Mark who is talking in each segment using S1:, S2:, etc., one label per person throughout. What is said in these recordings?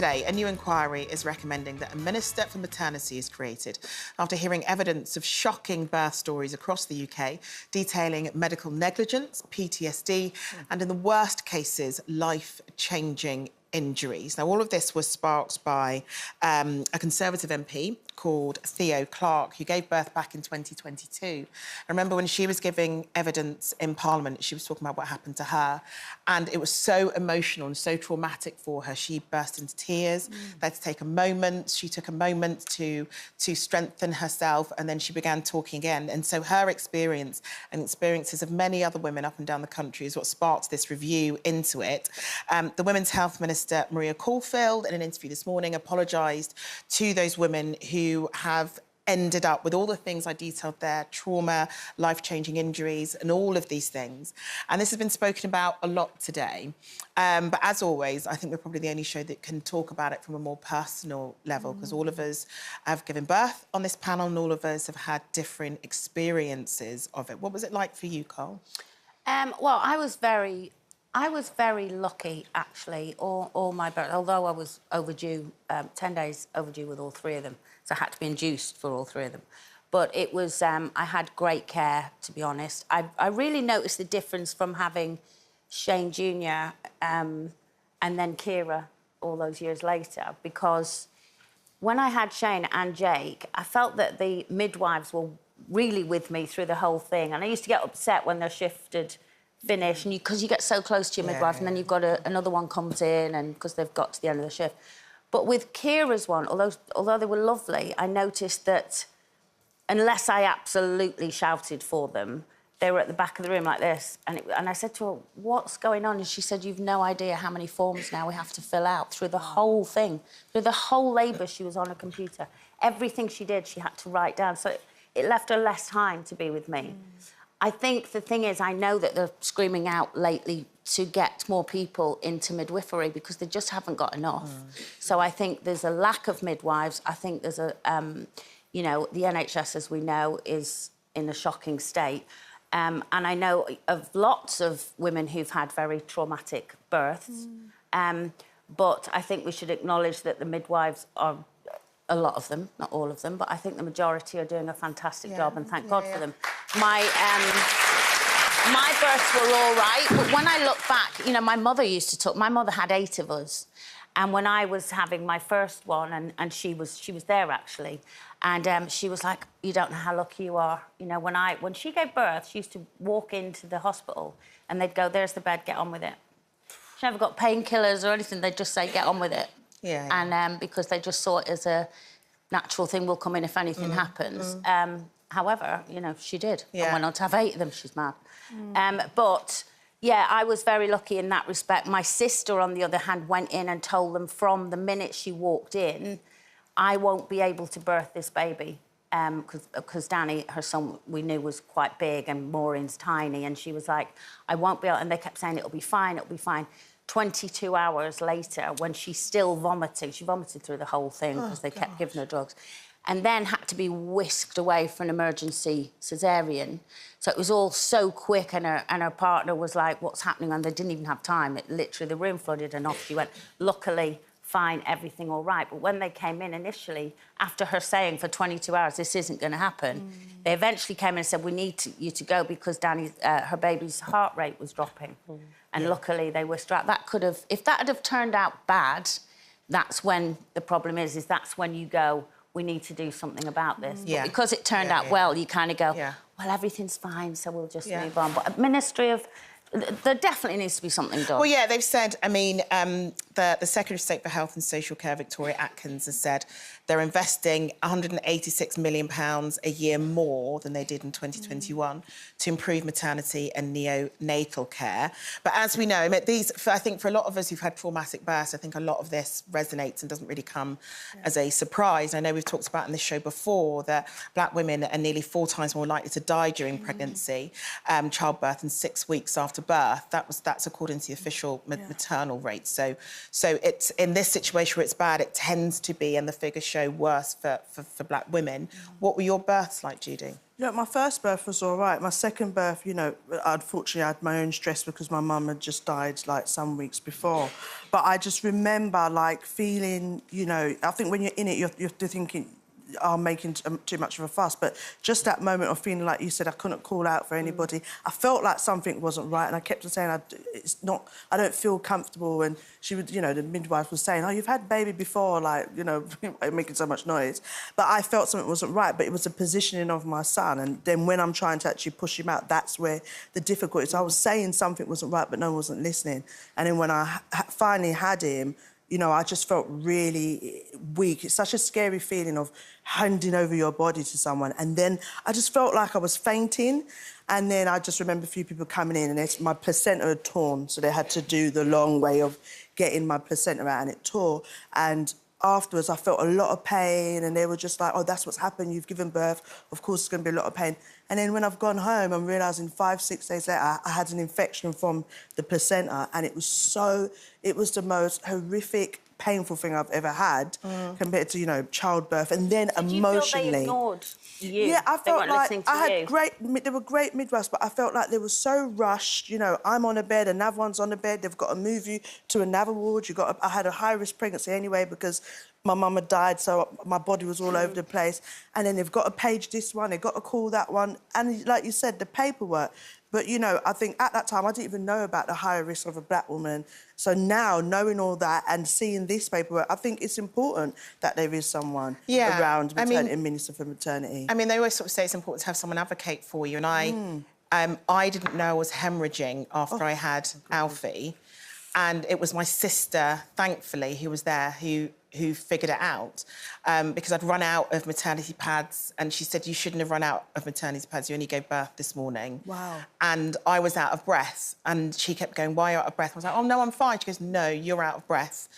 S1: Today, a new inquiry is recommending that a Minister for Maternity is created after hearing evidence of shocking birth stories across the UK, detailing medical negligence, PTSD, and in the worst cases, life-changing injuries. Now, all of this was sparked by a Conservative MP called Theo Clark, who gave birth back in 2022. I remember when she was giving evidence in Parliament, she was talking about what happened to her, and it was so emotional and so traumatic for her. She burst into tears. They had to take a moment. She took a moment to strengthen herself, and then she began talking again. And so her experience and experiences of many other women up and down the country is what sparked this review into it. The Women's Health Minister, Maria Caulfield, in an interview this morning, apologised to those women who have ended up with all the things I detailed there, trauma, life-changing injuries, and all of these things. And this has been spoken about a lot today. But as always, I think we're probably the only show that can talk about it from a more personal level, because all of us have given birth on this panel and all of us have had different experiences of it. What was it like for you, Cole?
S2: Well, I was very lucky, actually, all my births, although I was overdue, 10 days overdue with all three of them, so I had to be induced for all three of them. But it was, I had great care, to be honest. I really noticed the difference from having Shane Jr. And then Kira all those years later, because when I had Shane and Jake, I felt that the midwives were really with me through the whole thing, and I used to get upset when their shift had finished, and because you get so close to your midwife, and then you've got another one comes in, and because they've got to the end of the shift. But with Kira's one, although they were lovely, I noticed that unless I absolutely shouted for them, they were at the back of the room like this, and I said to her, "What's going on?" And she said, "You've no idea how many forms now we have to fill out through the whole thing, through the whole labour. She was on a computer. Everything she did, she had to write down. So it left her less time to be with me." I think the thing is, I know that they're screaming out lately to get more people into midwifery because they just haven't got enough. So I think there's a lack of midwives. I think there's a, you know, the NHS, as we know, is in a shocking state. And I know of lots of women who've had very traumatic births. But I think we should acknowledge that the midwives are, a lot of them, not all of them, but I think the majority are doing a fantastic job, and thank God for them. My births were all right, but when I look back, you know, my mother used to talk. My mother had 8 of us, and when I was having my first one, and she was there actually, and she was like, "You don't know how lucky you are." You know, when she gave birth, she used to walk into the hospital, and they'd go, "There's the bed, get on with it." She never got painkillers or anything. They'd just say, "Get on with it." And because they just saw it as a natural thing, will come in if anything happens. However, you know, she did. And went on to have 8 of them. She's mad. But, yeah, I was very lucky in that respect. My sister, on the other hand, went in and told them from the minute she walked in, "I won't be able to birth this baby." Because Danny, her son, we knew was quite big, and Maureen's tiny, and she was like, "I won't be able..." And they kept saying, "It'll be fine, it'll be fine." 22 hours later, when she's still vomiting, she vomited through the whole thing because they kept giving her drugs, and then had to be whisked away for an emergency caesarean. So it was all so quick, and her partner was like, "What's happening?" And they didn't even have time. It literally, the room flooded, and off she went. Luckily, fine, everything all right. But when they came in initially, after her saying for 22 hours, "This isn't going to happen," they eventually came in and said, "We need you to go because Danny's, her baby's heart rate was dropping." And luckily, they whisked her out. That could have... If that had turned out bad, that's when the problem is that's when you go, "We need to do something about this." But because it turned out well, you kind of go, "Well, everything's fine, so we'll just move on." But Ministry of... There definitely needs to be something done.
S1: Well, yeah, they've said, I mean, the Secretary of State for Health and Social Care, Victoria Atkins, has said they're investing £186 million a year more than they did in 2021 to improve maternity and neonatal care. But as we know, I think for a lot of us who've had traumatic births, I think a lot of this resonates and doesn't really come as a surprise. I know we've talked about in this show before that black women are nearly 4 times more likely to die during pregnancy, childbirth, and 6 weeks after after birth. That's according to the official maternal rate. So it's in this situation where it's bad, it tends to be, and the figures show worse for black women. What were your births like, Judy?
S3: Yeah, my first birth was all right. My second birth, you know, unfortunately, I had my own stress because my mum had just died, like, some weeks before. But I just remember, like, feeling, you know, I think when you're in it, you're thinking, I'm making too much of a fuss. But just that moment of feeling, like you said, I couldn't call out for anybody. I felt like something wasn't right, and I kept on saying, I don't feel comfortable. And she would, you know, the midwife was saying, oh, you've had baby before, like, you know, making so much noise. But I felt something wasn't right, but it was the positioning of my son. And then when I'm trying to actually push him out, that's where the difficulty is. I was saying something wasn't right, but no one wasn't listening. And then when I finally had him, you know, I just felt really weak. It's such a scary feeling of handing over your body to someone. And then I just felt like I was fainting. And then I just remember a few people coming in and my placenta had torn, so they had to do the long way of getting my placenta out, and it tore. And afterwards, I felt a lot of pain, and they were just like, oh, that's what's happened, you've given birth, of course it's going to be a lot of pain. And then when I've gone home, I'm realising 5-6 days later, I had an infection from the placenta, and it was the most horrific, painful thing I've ever had compared to, you know, childbirth. And then emotionally...
S2: Did you feel they ignored you?
S3: Yeah, I felt like
S2: they
S3: were great midwives, but I felt like they were so rushed. You know, I'm on a bed, another one's on a bed, they've got to move you to another ward. I had a high-risk pregnancy anyway because my mum had died, so my body was all over the place. And then they've got to page this one, they've got to call that one. And like you said, the paperwork. But, you know, I think at that time I didn't even know about the higher risk of a black woman. So now, knowing all that and seeing this paperwork, I think it's important that there is someone around maternity and Minister for Maternity.
S1: I mean, they always sort of say it's important to have someone advocate for you. And I didn't know I was hemorrhaging after I had Alfie. And it was my sister, thankfully, who was there, who figured it out because I'd run out of maternity pads, and she said, you shouldn't have run out of maternity pads, you only gave birth this morning.
S3: Wow.
S1: And I was out of breath, and she kept going, why are you out of breath? I was like, oh, no, I'm fine. She goes, no, you're out of breath.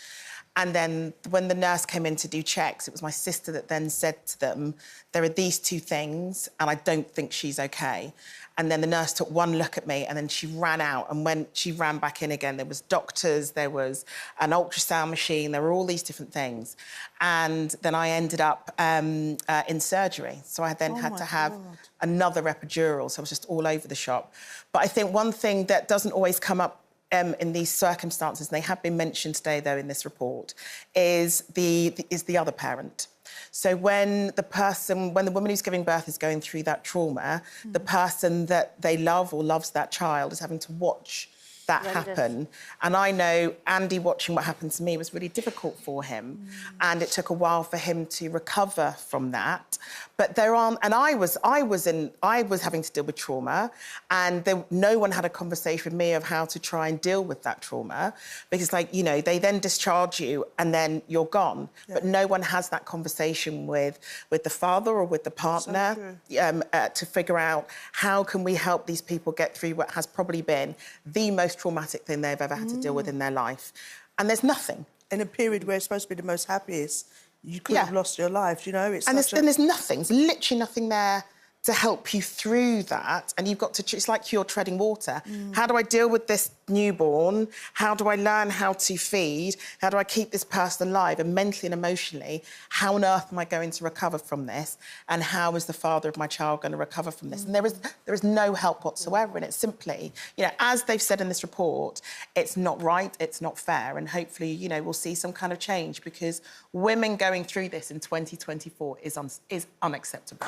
S1: And then when the nurse came in to do checks, it was my sister that then said to them, there are these two things, and I don't think she's OK. And then the nurse took one look at me, and then she ran out. And when she ran back in again, there was doctors, there was an ultrasound machine, there were all these different things. And then I ended up in surgery. So I then had to have another epidural. So I was just all over the shop. But I think one thing that doesn't always come up in these circumstances, and they have been mentioned today, though, in this report, is the other parent. So when the woman who's giving birth is going through that trauma, the person that they love or loves that child is having to watch that happen. And I know Andy watching what happened to me was really difficult for him. And it took a while for him to recover from that. But there aren't, and I was having to deal with trauma, and no one had a conversation with me of how to try and deal with that trauma, because, like, you know, they then discharge you and then you're gone. Yeah. But no one has that conversation with the father or with the partner to figure out how can we help these people get through what has probably been the most traumatic thing they've ever had to deal with in their life. And there's nothing.
S3: In a period where it's supposed to be the most happiest, you could have lost your life, you know?
S1: And there's nothing, there's literally nothing there to help you through that. And you've got to, it's like you're treading water. How do I deal with this newborn? How do I learn how to feed? How do I keep this person alive? And mentally and emotionally, how on earth am I going to recover from this? And how is the father of my child going to recover from this? And there is no help whatsoever. And it's simply, you know, as they've said in this report, it's not right, it's not fair. And hopefully, you know, we'll see some kind of change, because women going through this in 2024 is unacceptable.